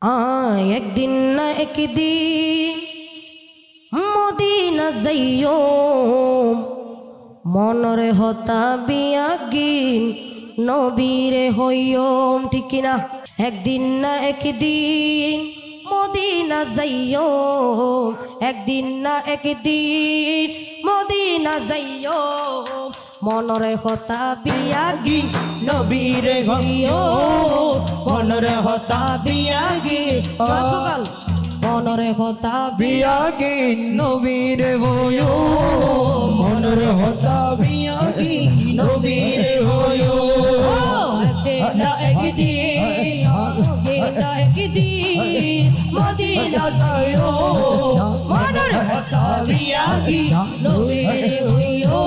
একদিন না একদিন মদিনা যাইও মনরে হতা বিয়াগিন নবীরে হইয়ম ঠিক কিনা। একদিন না একদিন মদিনা যাইও একদিন না একদিন মদিনা যাইও মনরে হতা বিয়াগিন নবীরে হইয়ো মনরে হতা বিয়াগিন মনরে হতা বিয়াগিন নবীরে হইয়ো মনরে হতা বিয়াগিন নবীরে হইয়ো। একদিন না একদিন মদিনা যাইও মনরে হতা বিয়াগিন নবীরে হইয়ো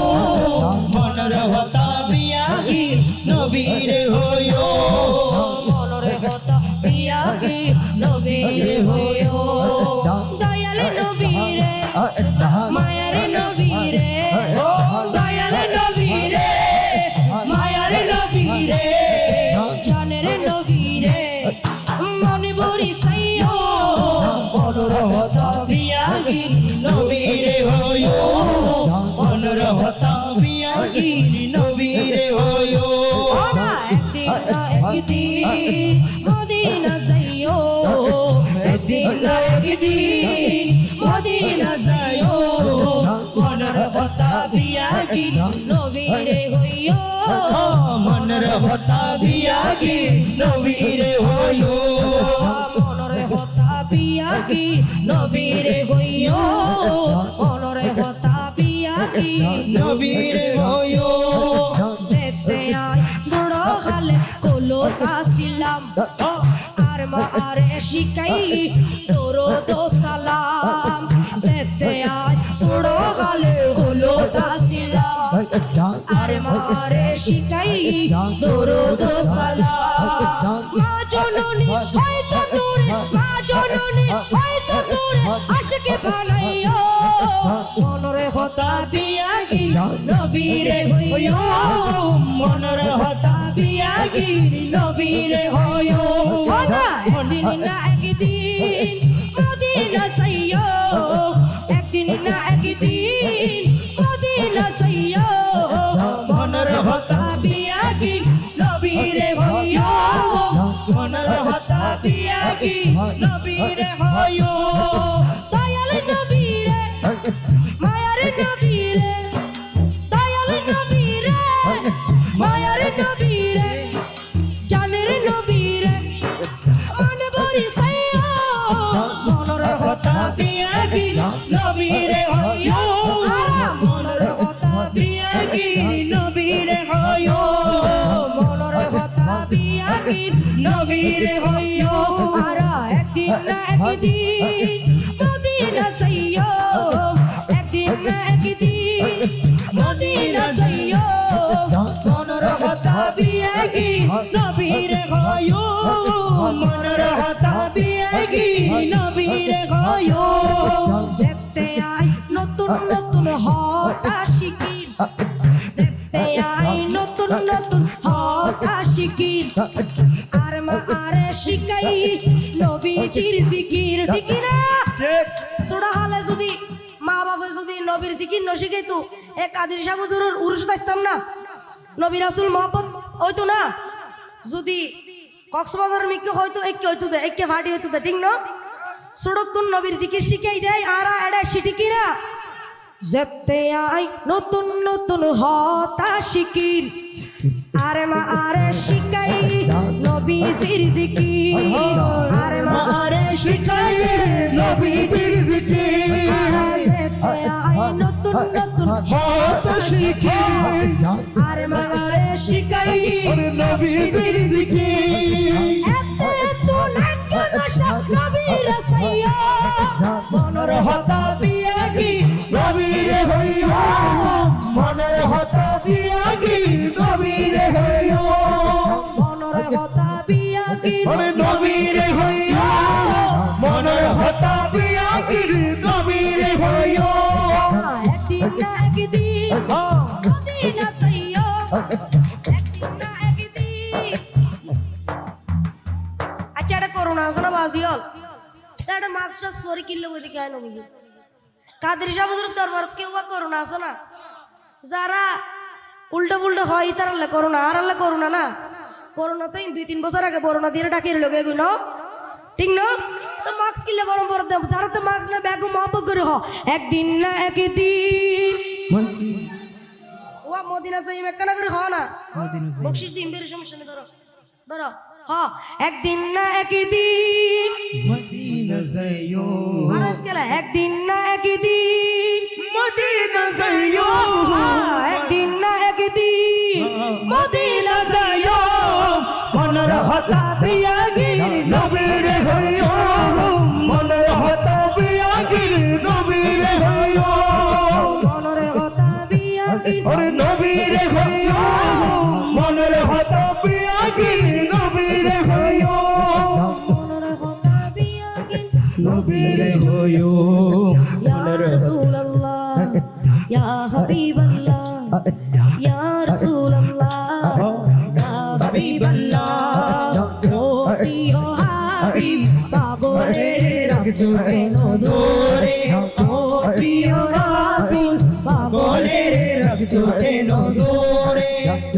মনরে হতা বিয়াগিন নবীরে হইয়ো মনরে হতা বিয়াগিন নবীরে হইয়ো। দয়াল নবীরে মায়ার নবীরে দয়াল নবীরে মায়ার নবীরে জানের নবীরে মনে বরি সাইয়ো মনরে হতা বিয়াগিন নবীরে হইয়ো মনরে হতা বিয়াগিন নবীরে হইয়ো। একদিন না একদিন মদিনা যাইও একদিন না একদিন মদিনা যাইও মনরে হতা বিয়াগিন নবীরে হইয়ো মনরে হতা বিয়াগিন নবীরে হইয়ো মনরে হতা বিয়াগিন নবীরে হইয়ো মনরে হতা বিয়াগিন নবীরে হইয়ো। যেতে আয় ছোড়ো হালে কোলো কাছিলাম আর মা আরে শিকাই তোরো দো সালাম। যেতে আয় ছোড়ো হালে কোলো কাছিলাম আর মা আরে শিকাই তোরো দো সালাম। মা জননী হয়তো তোরে মা জননী হয়তো তোরে আশিকে বানাইও মনরে হতা বিয়াগিন নবীরে হইয়ো মনরে হতা বিয়াগিন নবীরে হইয়ো। একদিন না একদিন মদিনা যাইও একদিন না একদিন মদিনা যাইও মনরে হতা বিয়াগিন নবীরে হইয়ো মনরে হতা বিয়াগিন নবীরে হইয়ো। দয়াল নবীরে মায়ার নবীরে দয়াল নবীরে মায়ার নবীরে জানের নবীরে মনে বরি সাইয়ো মনরে হতা বিয়াগিন নবীরে হইয়ো মনরে হতা বিয়াগিন নবীরে হইয়ো মনরে হতা বিয়াগিন নবীরে হইয়ো। আর একদিন না একদিন মদিনা যাইও একদিন না একদিন মদিনা যাইও মনরে হতা বিয়াগিন নবীরে হইয়ো মনরে হতা বিয়াগিন নবীরে হইয়ো। যেতে আয় নতুন নতুন হতা শিকির যেতে আয় নতুন নতুন হতা শিকির আর মা আরে শিকাই নবীজির জিকির ঠিক না। ছোড়া হালে যদি মা বাবা যদি নবীর জিকির ন শিখাইতো এ কাদের সাহেব হুজুরের উরুস আসতাম না নবী রাসূল মহব্বত হইতো না। যদি কক্সবাজার মিকে হয়তো একে হইতো দে একে ফাটি হইতো দে ঠিক না। সড়ক তুন নবীর জিকির শিখাই দেয় আর এডা সিটি কিনা। যেতে আয় নতুন নতুন হতা শিকির আরে মা আরে শিখাই নবীজির জিকির আরে মা আরে শিখাই নবীজির জিকির। যেতে আয় নতুন নতুন হতা শিকির আরে মা আরে শিখাই নবীজির জিকির। এতে তো নাকি নশা নবীর সাইয়্যা মনরে হতা বিয়াগিন নবীরে হইয়ো মনরে হতা বিয়াগিন নবীরে হইয়ো মনরে হতা বিয়াগিন নবীরে হইয়ো মনরে হতা বিয়াগিন নবীরে হইয়ো। একদিন না একদিন মদিনা যাইও একদিন না একদিন। আচ্ছা এটা করোনা আছে না বাজিয়ল তাড়ে মার্কস টাক্স পরে কিল্লে ওই দিকে আইনো বুঝি কাদের সাহেব হুজুর দরবার কেউ বা করোনা আসো না যারা উল্টো পুল্টো হয় তার আল্লাহ করোনা আর আল্লাহ করোনা না করোনা তো 2-3 বছর আগে করোনা দিয়ে ডাকিয়ে লোক এগুলো না ঠিক না তো মার্কস কিল্লে বরম বড় দেব যারা তো মার্কস না ব্যাগ মহব্বত করে হ একদিন না একদিন ওয়া মদিনা যাই মেকানা করে খাও না মদিনা যাই বকশিশ দিন বের সমস্যা নেই ধরো ধরো হ্যাঁ একদিন না একদিন মদিনা যাইও আর আজকাল একদিন না একদিন মদিনা যাইও একদিন না একদিন মদিনা যাইও মনের হতা বিয়াগির নবীর হইও মনের হতা বিয়াগির নবীর হইও মনের কথা বিয়াগির ওরে নবীর হইও মনের হতা বিয়াগির নবীর হইও মনের কথা বিয়াগির নবীর হইও ইয়া রাসূলুল্লাহ ইয়া হাবিবাল্লাহ ইয়া রাসূলুল্লাহ ইয়া হাবিবাল্লাহ ও প্রিয় হাবিব পাগলের রাখছো কেন দূরে ও প্রিয় রাসূল পাগলের রাখছো কেন দূরে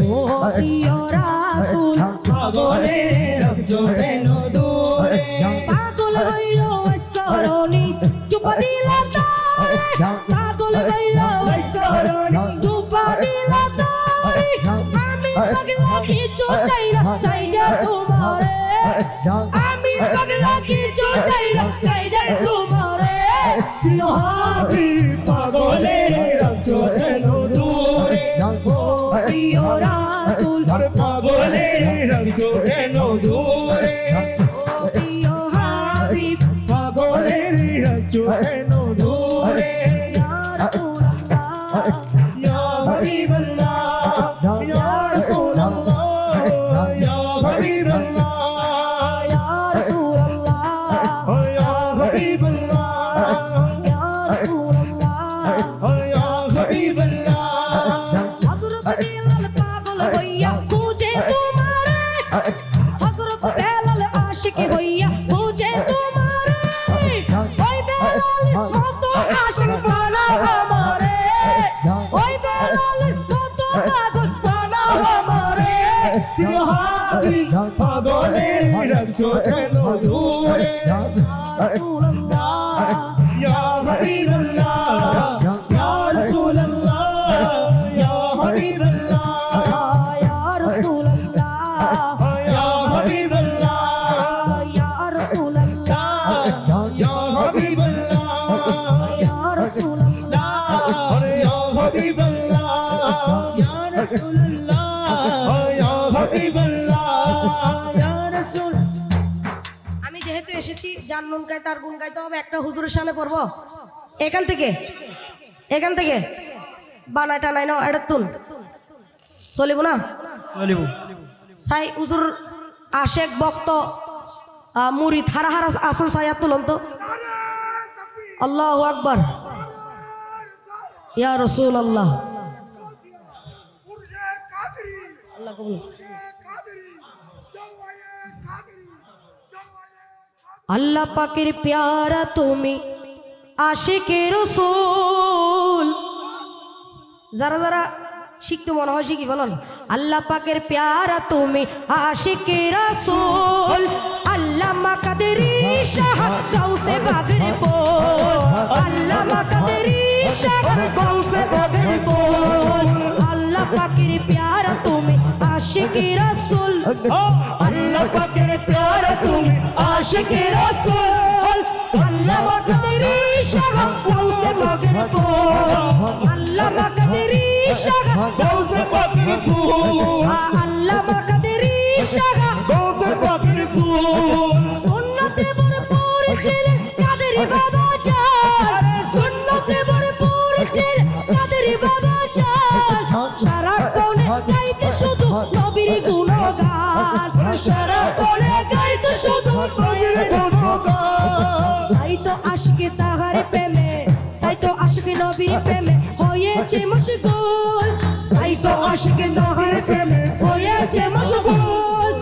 ও প্রিয় রাসূল পাগলের রাখছো কেন দূরে পাগল হইল ওয়াসকরণী চুপা দিলা তারে পাগল হইল ওয়াসকরণী চুপা দিলা তারে আমি পাগলা কিছু চাই না চাই যে তোমারে আমি পাগলা কিছু চাই না চাই যে তোমারে প্রিয় হাবিব পাগলের রাখছো কেন দূরে ও প্রিয় রাসূল পাগলের রাখছো কেন দূরে ও প্রিয় হাবিব পাগলের রাখছো কেন দূরে ইয়া রাসূলুল্লাহ ইয়া হাবিবাল্লাহ ইয়া রাসূলুল্লাহ ইয়া হাবিবাল্লাহ ইয়া রাসূলুল্লাহ ইয়া হাবিবাল্লাহ ইয়া রাসূলুল্লাহ ইয়া হাবিবাল্লাহ হযরত বেলাল পাগল হইয়া খুঁজে তোমারে হযরত বেলাল আশিক হইয়া খুঁজে তোমারে ওই বেলালের মতো আশিক বানাও আমারে ওই বেলালের মতো পাগল বানাও আমারে প্রিয় হাবিব পাগলের রাখছো কেন দূরে রাসূলুল্লাহ ইয়া হাবিবাল্লাহ ইয়া রাসূলুল্লাহ ইয়া হাবিবাল্লাহ ইয়া রাসূলুল্লাহ ইয়া হাবিবাল্লাহ ইয়া রাসূলুল্লাহ ইয়া হাবিবাল্লাহ ইয়া রাসূলুল্লাহ ইয়া হাবিবাল্লাহ ইয়া রাসূলুল্লাহ ইয়া হাবিবাল্লাহ ইয়া রাসূল আমি যেহেতু এসেছি যার নুন গায় তার গুণ গাইতে হবে একটা হুজুরের সামনে পড়ব এখান থেকে বানায় টানাই নাও এটা তুন চলিব না চলিব সাই হুজুর আশেক ভক্ত মুরিদ হারা হারা আসল সাইয়া তুলন তো আল্লাহু আকবার ইয়া রাসূলুল্লাহ আল্লাহ কবুল আল্লাহ পাকের প্যারা তুমি আশিকে রাসূল যারা যারা শিখতে মনে হয় শিখি বলুন আল্লাহ পাকের প্যারা তুমি আশিকে রাসূল আল্লামা কাদেরী শাহ গাউসে বাগের পোল আল্লামা কাদেরী শাহ গাউসে বাগের পোল আল্লাহ পাকের প্যারা তুমি আশিকে রাসূল আল্লাহ পাকের প্যারা তুমি আশিকে রাসূল আল্লামা কাদেরী শাহ গাউসে বাগের পোল আল্লামা কাদেরী শাহ গাউসে পাকের ফুল আল্লামা কাদেরী শাহ গাউসে পাকের ফুল সুন্নতে ভরপুর ছিলেন কাদেরী বাবা চাল সুন্নতে ভরপুর ছিলেন কাদেরী বাবা চাল সারা কোণে গাইতে শুধু নবীর গুণগান সারা কোণে গাইতে শুধু নবীর গুণগান তাই তো আশিকে তাহার প্রেমে তাই তো আশিকে নবীর প্রেমে হয়েছে মশগুল তাই তো আশিকে তাহার প্রেমে হয়েছে মশগুল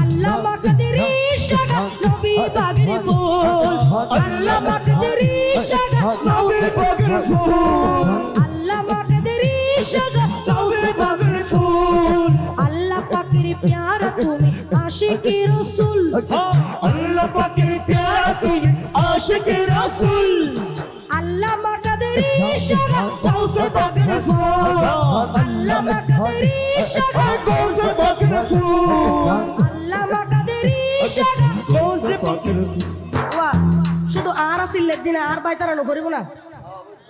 আল্লামা কাদেরী শাহ নবী বাগের ফুল আল্লাহ মাকদের ইশারা নবীর পাকের ফুল আল্লাহ মাকদের ইশারা নবীর পাকের ফুল আল্লাহ পাকের প্যারা তুমি আশিকি রাসূল আল্লাহ পাকের প্যারা তুমি আশিকে রাসূল আল্লাহ মাকদের ইশারা গৌসে পাকের ফুল আল্লাহ মাকদের ইশারা গৌসে পাকের ফুল আল্লাহ মাকদের ইশারা গৌসে পাকের ফুল ওয়া শুধু আর আসিলের দিনে আর বাইতারানো করিব না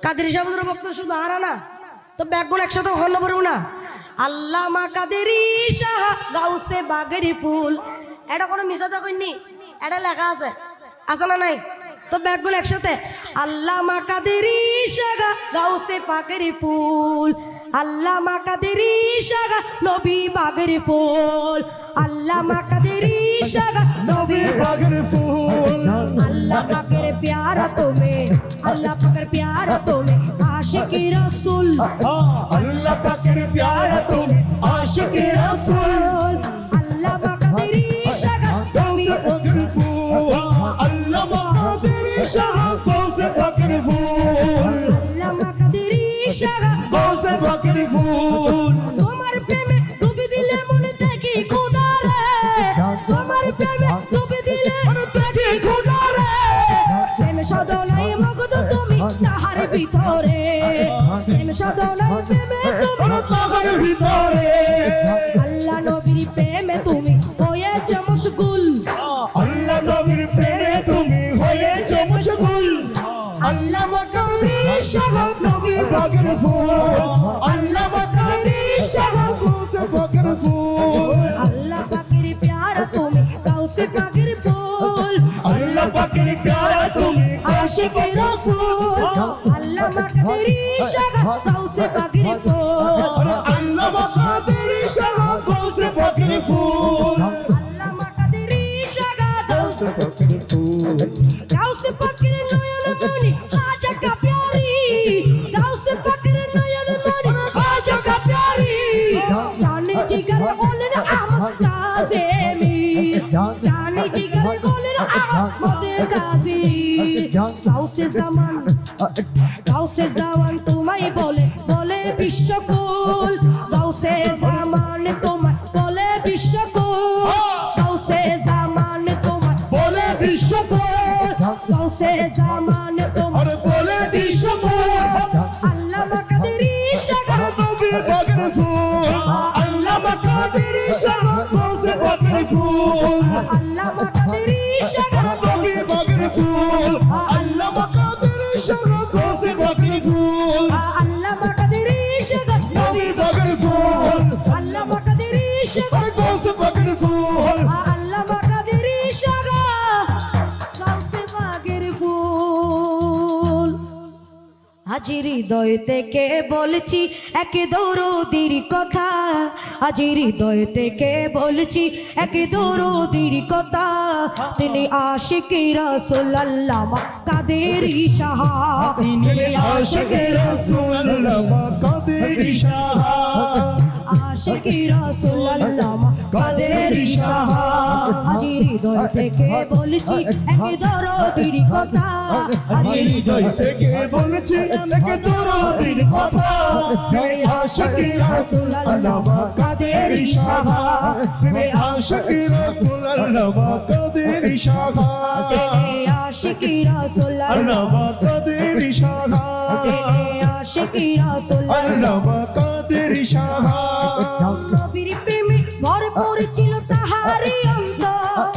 কাদের সাহেবের বক্তব্য শুধু আর না তো ব্যাকগুণ একসাথে হন্য করব না আল্লাহ মা কাদের শাহ গাউসে বাগেরি ফুল এটা কোনো মিশাতে কইনি এটা লেখা আছে আছে না নাই তো ব্যাকগুণ একসাথে আল্লাহ মা কাদের শাহ গাউসে বাগেরি ফুল আল্লাহ মা কাদের শাহ নবী বাগেরি ফুল আল্লাহ মা কাদের শাহ নবী পাকের ফুল अल्लाह पाकेर प्यारा तुम्हें अल्लाह पाकेर प्यारा तुम्हें आशिकी रसूल আল্লাহ পাকের প্যারা তুমি আশিকে রাসূল अल्लाह पाकेर इशारा तुम्हें গৌসে পাকের ফুল আল্লাহ পাকের শাহ গৌসে পাকের ফুল अल्लाह पाकेर इशारा গৌসে পাকের ফুল তোমার প্রেমে ডুবে দিলে মনে থেকে খোদা রে তোমার প্রেমে ডুবে দিলে মনে থেকে খোদা রে প্রেম সাধনায় মগজ তুমি তাহার ভিতরে প্রেম সাধনায় প্রেমে তুমি মনে তাহার ভিতরে আল্লাহ নবীর প্রেমে তুমি হয়েছে মশগুল আল্লাহ নবীর প্রেমে তুমি হয়েছো মশগুল আল্লাহ পাকের শাহ নবী পাকের ফুল আল্লাহ পাকের শাহ গৌসে পাকের ফুল আল্লাহ পাকের প্যারা তুমি গাউসে পাকের ফুল আল্লাহ পাকের প্যারা তুমি আশিকি রাসূল আল্লাহ মাকদের ইশারা গাউসে পাকের ফুল আল্লাহ পাকের শাহ গৌসে পাকের ফুল আল্লাহ মাকদের ইশারা গাউসে পাকের ফুল গাউসে পাকের নয়ন মনি খাজা কা প্যারি গাউসে পাকের নয়ন মনি খাজা কা প্যারি জানে জিগর বলেন আহমদ কাজেমি জানে জিগর বলেন আহমদ কাজী গাউসে জামান তোমায় বলে বলে বিশ্বকুল গাউসে জামান তোমায় বলে বিশ্বকুল গাউসে জামান তোমায় বলে বিশ্বকুল গাউসে জামান তোমায় আরে বলে বিশ্বকুল আল্লাহ মাকদের ইশারা নবী পাকের ফুল আল্লাহ পাকের শাহ গৌসে পাকের ফুল আল্লাহ মাকদের ইশারা নবী পাকের ফুল আল্লাহ পাকের শাহ গৌসে পাকের ফুল আল্লাহ মাকদের ইশারা নবী পাকের ফুল আল্লাহ মাকদের ইশারা গৌসে পাকের ফুল আল্লাহ মাকদের ইশারা গাউসে পাকের ফুল আজি হৃদয় থেকে বলছি এক দৌরদির কথা আজি হৃদয় থেকে বলছি এক দৌরদির কথা তিনি আশিকি রাসূল আল্লামা কাদের শাহ তিনি আশিকে রাসূল আল্লাহ কাদের শাহ আশিকি রাসূল আল্লামা কাদের শাহ আজি হৃদয় থেকে বলছি এক দৌরদির কথা আজি হৃদয় থেকে বলেছি এক দরদির কথা তিনি আশিকে রাসূল আল্লাহ কাদের শাহ তিনি আশিকে রাসূল আল্লাহ কাদের শাহ তিনি আশিকি রাসূল আল্লাহ কাদের শাহ তিনি আশিকি রাসূল আল্লাহ কাদের শাহ নবীর প্রেমে ভরপুর ছিল তাহারি অন্তর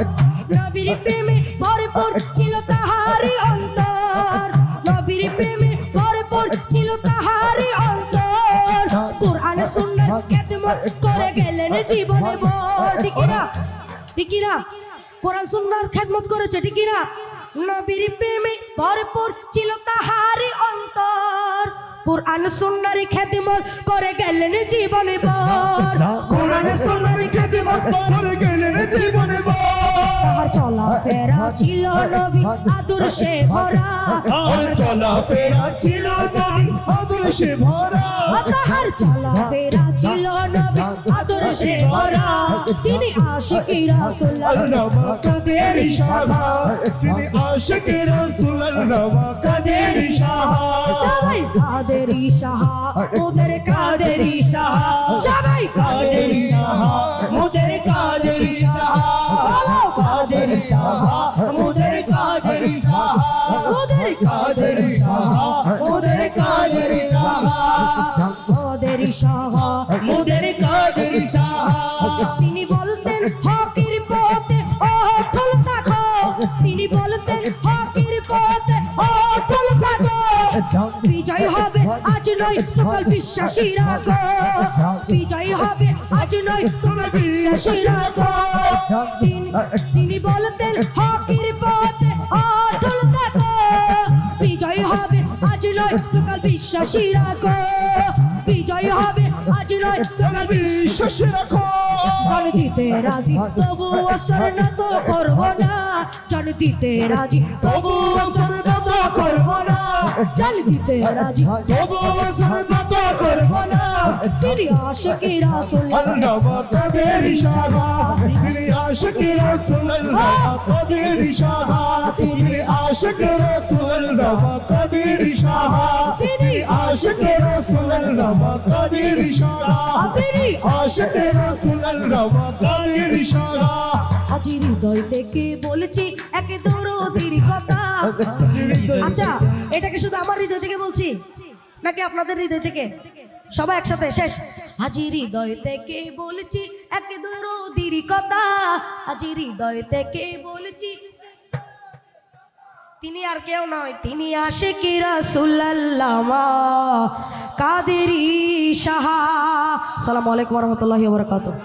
নবীর প্রেমে ভরপুর ছিল তাহারি অন্তর নবীর প্রেমে ভরপুর ছিল তাহারি অন্তর কুরআন সুন্নাহ খেদমত করে গেলেন জীবনে ভর ঠিকিরা কোরআন সুন্নাহর খেদমত করেছে ঠিকিরা নবীর প্রেমে ভরপুর ছিল তাহারি অন্তর কুরআন সুন্নাহর খেদমত করে গেলেন জীবনে ভর কোরআন সুন্নাহর খেদমত করে গেলেন জীবনে তাহার চলাফেরা ছিল নবী আদর্শে ভরা আর চলাফেরা ছিল নবী আদর্শে ভরা তাহার চলাফেরা ছিল নবী আদর্শে আদর্শে ভরা তিনি আশিকি রাসূল আল্লামা কাদেরী সাহা তিনি আশিক রাসূল আল্লামা কাদেরী সাহা সবাই কাদেরী সাহা মোদের কাদেরী সাহা সবাই কাদেরী সাহা মোদের কাদেরী সাহা কাদেরী সাহা মোদের কাদেরী সাহা মোদের কাদেরী সাহা মোদের কাদেরী সাহা কাদেরী সাহা মোদের কাদেরী সাহা তিনি বলতেন হকের পথে অটল থাকো তিনি বলতেন হকের পথে অটল থাকো বিজয় হবে আজ নয় তো কাল বিশ্বাসী রাখো বিজয় হবে আজ নয় তো কাল বিশ্বাসী রাখো তিনি বলতেন হকের পথে অটল থাকো বিজয় হবে আজ নয় তো কাল বিশ্বাসী রাখো বিজয় হবে আজ নয় তো কাল বিশ্বাসী রাখো জান দিতে রাজি তবু আসর না তো করবো না জান দিতে রাজি তবু আসর না তো করবো না জান দিতে রাজি তবু আসর না তো করবো না তিনি আশিকি রাসূল আল্লামা কাদেরী সাহা তিনি আশিক রাসূল আল্লামা কাদেরী সাহা তিনি আশিক রাসূল আল্লামা কাদেরী সাহা তিনি আশিক রাসূল আল্লামা কাদেরী সাহা তিনি আশিক রাসূল আল্লামা কাদেরী সাহা আজ হৃদয় থেকে বলছি এক দরদির কথা আচ্ছা এটাকে শুধু আমার হৃদয় থেকে বলছি নাকি আপনাদের হৃদয় থেকে সবাই একসাথে শেষ আজি হৃদয় থেকে বলছি এক দরদির কথা আজি হৃদয় থেকে বলছি তিনি আর কেউ নয় তিনি আশিকি রাসূল আল্লামা কাদেরী সাহা। আসসালামু আলাইকুম ওয়া রাহমাতুল্লাহি ওয়া বারাকাতুহু।